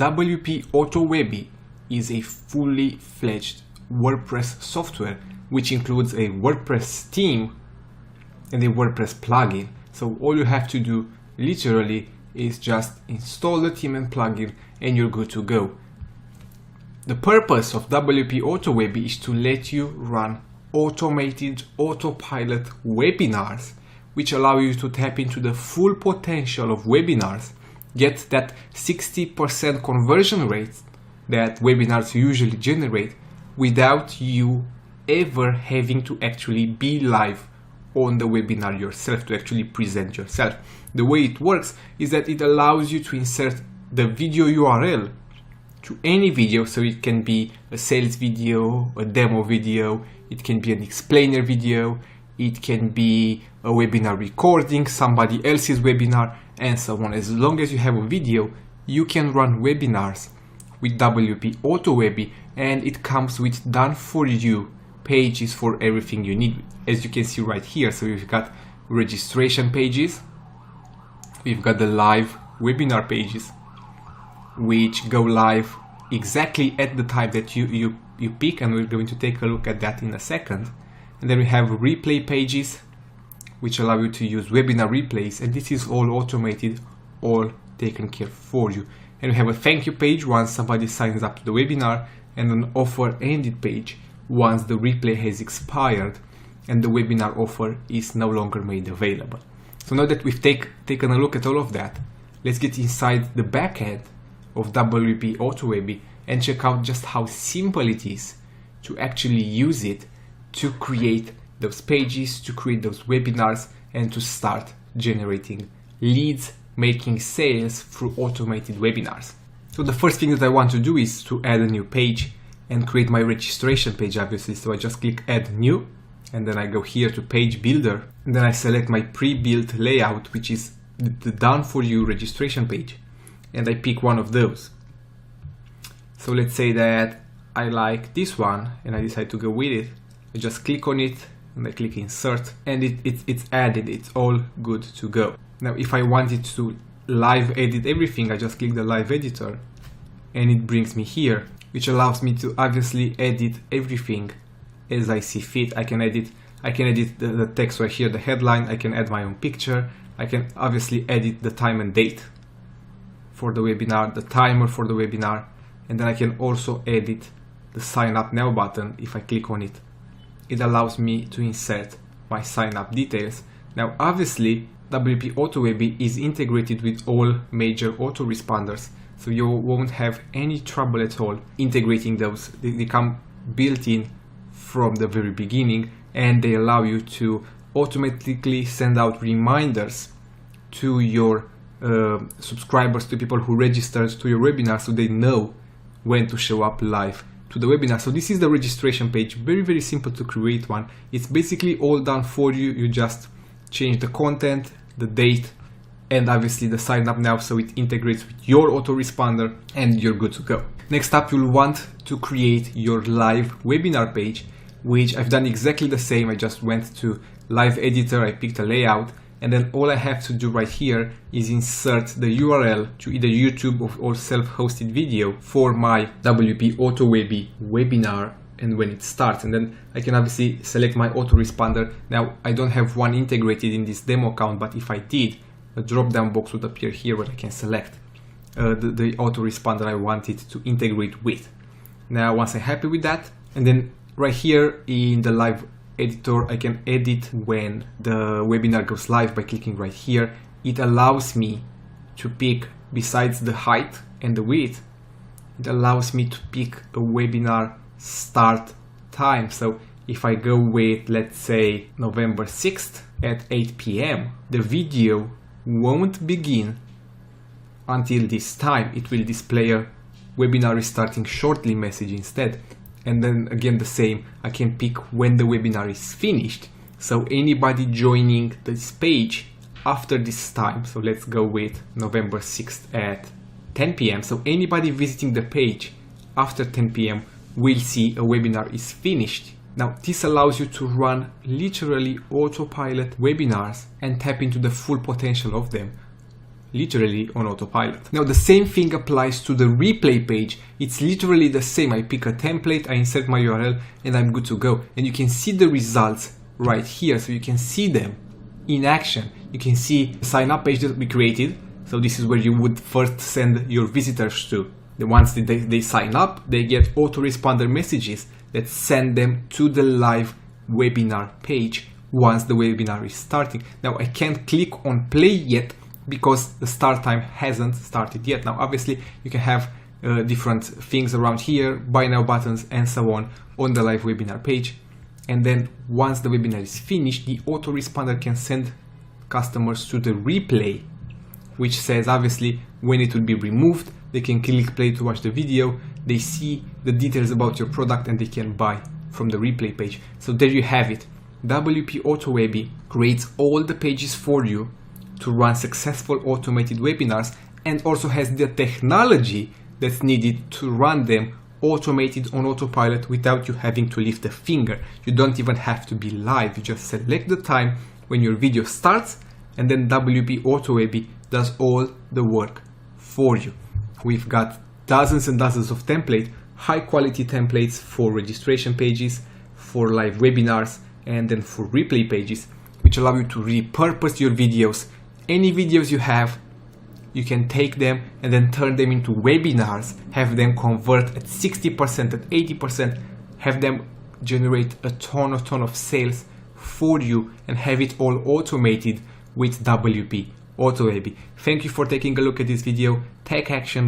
AutoWebby is a fully fledged WordPress software which includes a WordPress theme and a WordPress plugin. So all you have to do literally is just install the theme and plugin and you're good to go. The purpose of AutoWebby is to let you run automated autopilot webinars which allow you to tap into the full potential of webinars, get that 60% conversion rate that webinars usually generate without you ever having to actually be live on the webinar yourself, to actually present yourself. The way it works is that it allows you to insert the video URL to any video, so it can be a sales video, a demo video, it can be an explainer video, it can be a webinar recording, somebody else's webinar, and so on. As long as you have a video, you can run webinars with AutoWebby, and it comes with done for you pages for everything you need, as you can see right here. So we've got registration pages, we've got the live webinar pages which go live exactly at the time that you pick, and we're going to take a look at that in a second. And then we have replay pages which allow you to use webinar replays, and this is all automated, all taken care for you. And we have a thank you page once somebody signs up to the webinar, and an offer ended page once the replay has expired and the webinar offer is no longer made available. So now that we've taken a look at all of that, let's get inside the backend of AutoWebby and check out just how simple it is to actually use it to create those pages, to create those webinars, and to start generating leads, making sales through automated webinars. So the first thing that I want to do is to add a new page and create my registration page, obviously. So I just click add new, and then I go here to page builder, and then I select my pre-built layout, which is the done for you registration page, and I pick one of those. So let's say that I like this one and I decide to go with it. I just click on it and I click insert, and it's added, it's all good to go. Now if I wanted to live edit everything, I just click the live editor and it brings me here, which allows me to obviously edit everything as I see fit. I can edit the text right here, the headline, I can add my own picture, I can obviously edit the time and date for the webinar, the timer for the webinar, and then I can also edit the sign up now button. If I click on it, it allows me to insert my sign up details. Now obviously AutoWebby is integrated with all major autoresponders, so you won't have any trouble at all integrating those. They come built in from the very beginning, and they allow you to automatically send out reminders to your subscribers, to people who registered to your webinar, so they know when to show up live to the webinar. So this is the registration page, very simple to create one. It's basically all done for you. You just change the content, the date, and obviously the sign up now, so it integrates with your autoresponder and you're good to go. Next up, you'll want to create your live webinar page, which I've done exactly the same. I just went to live editor, I picked a layout, and then all I have to do right here is insert the URL to either YouTube or self-hosted video for my AutoWebby webinar and when it starts. And then I can obviously select my autoresponder. Now I don't have one integrated in this demo account, but if I did, a drop-down box would appear here where I can select the autoresponder I wanted to integrate with. Now once I'm happy with that, and then right here in the live editor, I can edit when the webinar goes live by clicking right here. It allows me to pick, besides the height and the width, it allows me to pick a webinar start time. So if I go with, let's say, November 6th at 8 p.m, the video won't begin until this time. It will display a webinar is starting shortly message instead. And then again the same, I can pick when the webinar is finished. So anybody joining this page after this time, so let's go with November 6th at 10 p.m. So anybody visiting the page after 10 p.m. will see a webinar is finished. Now this allows you to run literally autopilot webinars and tap into the full potential of them literally on autopilot. Now the same thing applies to the replay page. It's literally the same. I pick a template, I insert my URL, and I'm good to go. And you can see the results right here, so you can see them in action. You can see the sign up page that we created. So this is where you would first send your visitors to. Once they sign up, they get autoresponder messages that send them to the live webinar page once the webinar is starting. Now I can't click on play yet because the start time hasn't started yet. Now obviously you can have different things around here, buy now buttons and so on the live webinar page. And then once the webinar is finished, the autoresponder can send customers to the replay, which says obviously when it will be removed. They can click play to watch the video, they see the details about your product, and they can buy from the replay page. So there you have it. WP AutoWebby creates all the pages for you to run successful automated webinars, and also has the technology that's needed to run them automated on autopilot without you having to lift a finger. You don't even have to be live. You just select the time when your video starts, and then WP AutoWebby does all the work for you. We've got dozens and dozens of templates, high quality templates for registration pages, for live webinars, and then for replay pages, which allow you to repurpose your videos. Any videos you have, you can take them and then turn them into webinars, have them convert at 60%, at 80%, have them generate a ton of sales for you, and have it all automated with WP AutoWebby. Thank you for taking a look at this video. Take action.